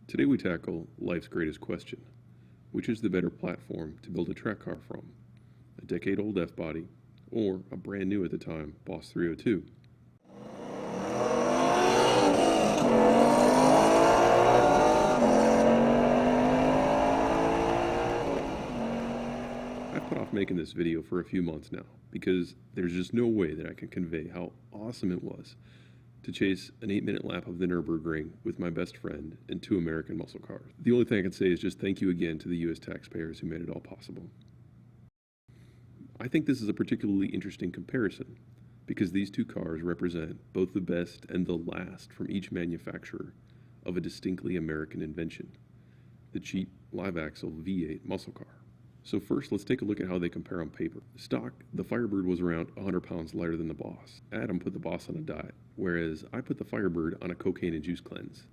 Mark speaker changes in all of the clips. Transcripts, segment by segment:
Speaker 1: Today we tackle life's greatest question. Which is the better platform to build a track car from? A decade-old F-body or a brand new at the time Boss 302? I've put off making this video for a few months now because there's just no way that I can convey how awesome it was to chase an 8-minute lap of the Nurburgring with my best friend and two American muscle cars. The only thing I can say is just thank you again to the US taxpayers who made it all possible. I think this is a particularly interesting comparison because these two cars represent both the best and the last from each manufacturer of a distinctly American invention, the cheap live-axle V8 muscle car. So first, let's take a look at how they compare on paper. Stock, the Firebird was around 100 pounds lighter than the Boss. Adam put the Boss on a diet, whereas I put the Firebird on a cocaine and juice cleanse.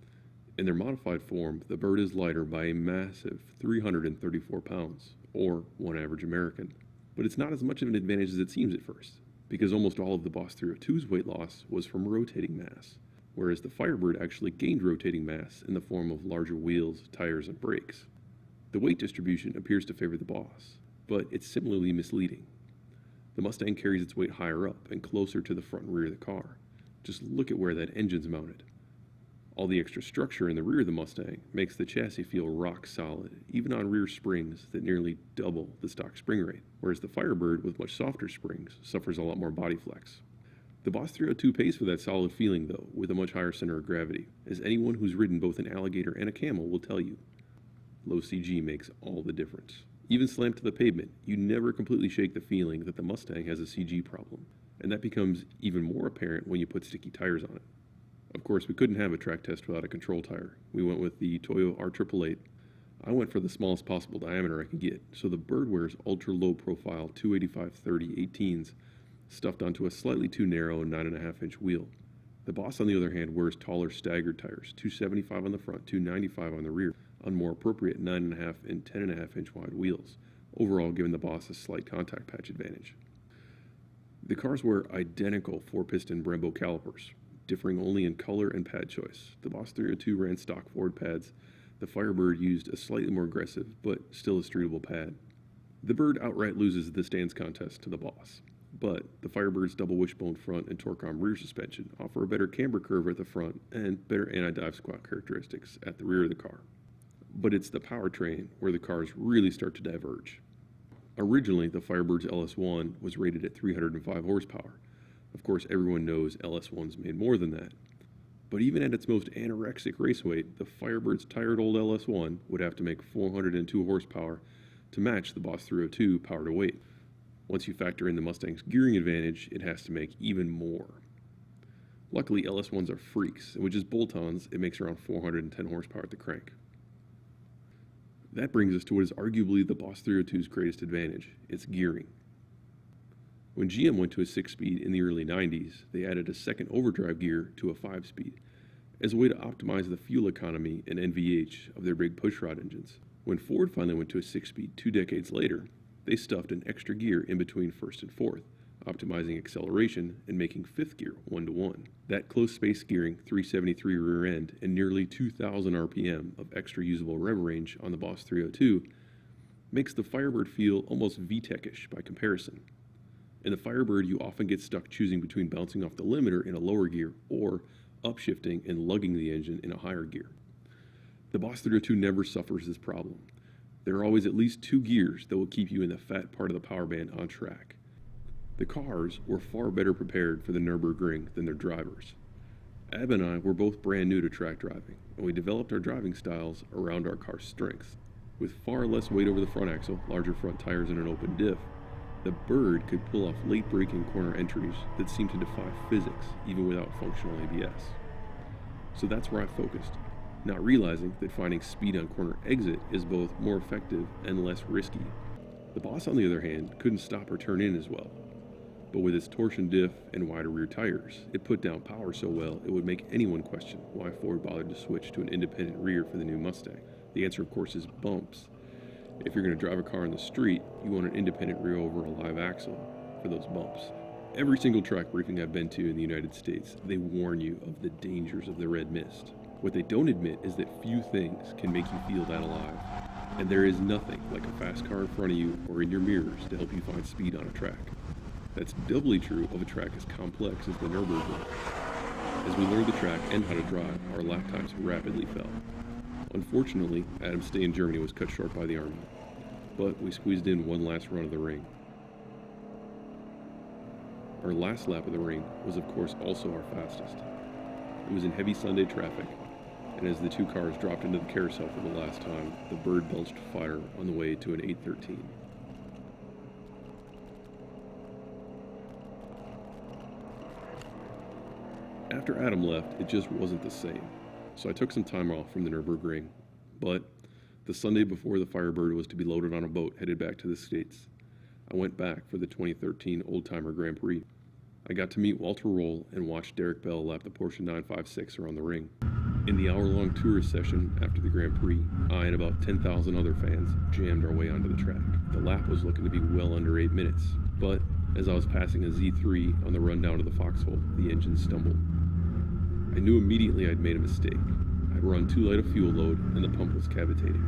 Speaker 1: In their modified form, the Bird is lighter by a massive 334 pounds, or one average American. But it's not as much of an advantage as it seems at first, because almost all of the Boss 302's weight loss was from rotating mass, whereas the Firebird actually gained rotating mass in the form of larger wheels, tires, and brakes. The weight distribution appears to favor the Boss, but it's similarly misleading. The Mustang carries its weight higher up and closer to the front and rear of the car. Just look at where that engine's mounted. All the extra structure in the rear of the Mustang makes the chassis feel rock solid, even on rear springs that nearly double the stock spring rate, whereas the Firebird with much softer springs suffers a lot more body flex. The Boss 302 pays for that solid feeling though, with a much higher center of gravity, as anyone who's ridden both an Alligator and a Camel will tell you. Low CG makes all the difference. Even slammed to the pavement, you never completely shake the feeling that the Mustang has a CG problem, and that becomes even more apparent when you put sticky tires on it. Of course, we couldn't have a track test without a control tire. We went with the Toyo R888. I went for the smallest possible diameter I could get, so the Bird wears ultra-low profile 285/30 18s stuffed onto a slightly too narrow 9.5-inch wheel. The Boss, on the other hand, wears taller staggered tires, 275 on the front, 295 on the rear, on more appropriate 9.5 and 10.5-inch wide wheels, overall giving the Boss a slight contact patch advantage. The cars wear identical 4-piston Brembo calipers, differing only in color and pad choice. The Boss 302 ran stock Ford pads. The Firebird used a slightly more aggressive, but still a streetable pad. The Bird outright loses the stance contest to the Boss, but the Firebird's double wishbone front and Torque-Arm rear suspension offer a better camber curve at the front and better anti-dive squat characteristics at the rear of the car. But it's the powertrain where the cars really start to diverge. Originally, the Firebird's LS1 was rated at 305 horsepower. Of course, everyone knows LS1s made more than that. But even at its most anorexic race weight, the Firebird's tired old LS1 would have to make 402 horsepower to match the Boss 302 power to weight. Once you factor in the Mustang's gearing advantage, it has to make even more. Luckily, LS1s are freaks, and with just bolt-ons, it makes around 410 horsepower at the crank. That brings us to what is arguably the Boss 302's greatest advantage, its gearing. When GM went to a 6-speed in the early 90s, they added a second overdrive gear to a 5-speed, as a way to optimize the fuel economy and NVH of their big pushrod engines. When Ford finally went to a 6-speed 2 decades later, they stuffed an extra gear in between first and fourth, optimizing acceleration and making fifth gear 1-to-1. That close space gearing, 373 rear end, and nearly 2,000 RPM of extra usable rev range on the Boss 302 makes the Firebird feel almost VTEC-ish by comparison. In the Firebird, you often get stuck choosing between bouncing off the limiter in a lower gear or upshifting and lugging the engine in a higher gear. The Boss 302 never suffers this problem. There are always at least 2 gears that will keep you in the fat part of the power band on track. The cars were far better prepared for the Nurburgring than their drivers. Ab and I were both brand new to track driving, and we developed our driving styles around our car's strengths. With far less weight over the front axle, larger front tires, and an open diff, the Bird could pull off late braking corner entries that seemed to defy physics, even without functional ABS. So that's where I focused, not realizing that finding speed on corner exit is both more effective and less risky. The Boss, on the other hand, couldn't stop or turn in as well. But with its torsion diff and wider rear tires, it put down power so well it would make anyone question why Ford bothered to switch to an independent rear for the new Mustang. The answer, of course, is bumps. If you're going to drive a car in the street, you want an independent rear over a live axle for those bumps. Every single track briefing I've been to in the United States, they warn you of the dangers of the red mist. What they don't admit is that few things can make you feel that alive, and there is nothing like a fast car in front of you or in your mirrors to help you find speed on a track. That's doubly true of a track as complex as the Nurburgring. As we learned the track and how to drive, our lap times rapidly fell. Unfortunately, Adam's stay in Germany was cut short by the Army, but we squeezed in one last run of the ring. Our last lap of the ring was of course also our fastest. It was in heavy Sunday traffic, and as the two cars dropped into the carousel for the last time, the bird belched fire on the way to an 813. After Adam left, it just wasn't the same, so I took some time off from the Nurburgring, but the Sunday before the Firebird was to be loaded on a boat headed back to the States, I went back for the 2013 Old Timer Grand Prix. I got to meet Walter Roll and watch Derek Bell lap the Porsche 956 around the ring. In the hour-long tourist session after the Grand Prix, I and about 10,000 other fans jammed our way onto the track. The lap was looking to be well under 8 minutes, but as I was passing a Z3 on the run down to the foxhole, the engine stumbled. I knew immediately I'd made a mistake. I'd run too light a fuel load and the pump was cavitating.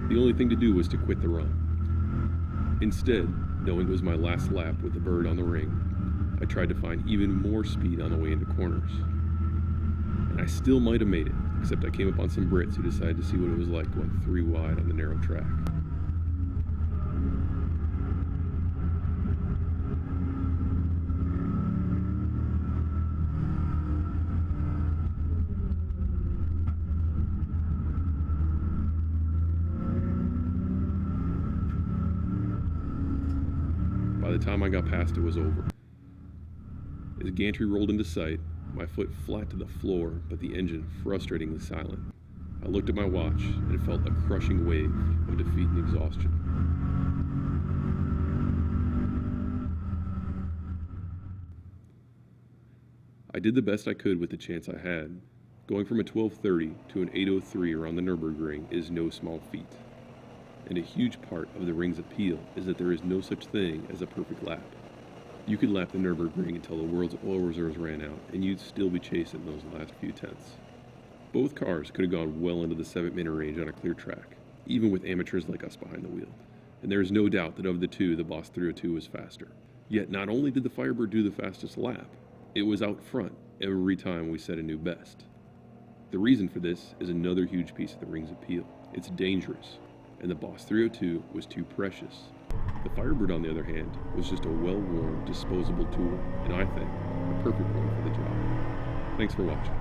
Speaker 1: The only thing to do was to quit the run. Instead, knowing it was my last lap with the bird on the ring, I tried to find even more speed on the way into corners. And I still might have made it, except I came upon some Brits who decided to see what it was like going 3 wide on the narrow track. By the time I got past, it was over. As gantry rolled into sight, my foot flat to the floor, but the engine frustratingly silent. I looked at my watch and felt a crushing wave of defeat and exhaustion. I did the best I could with the chance I had. Going from a 12:30 to an 8:03 around the Nurburgring is no small feat. And a huge part of the ring's appeal is that there is no such thing as a perfect lap. You could lap the Nurburgring until the world's oil reserves ran out, and you'd still be chasing those last few tenths. Both cars could have gone well into the 7-minute range on a clear track, even with amateurs like us behind the wheel. And there is no doubt that of the two, the Boss 302 was faster. Yet not only did the Firebird do the fastest lap, it was out front every time we set a new best. The reason for this is another huge piece of the ring's appeal. It's dangerous, and the Boss 302 was too precious. The Firebird, on the other hand, was just a well-worn, disposable tool, and I think a perfect one for the job. Thanks for watching.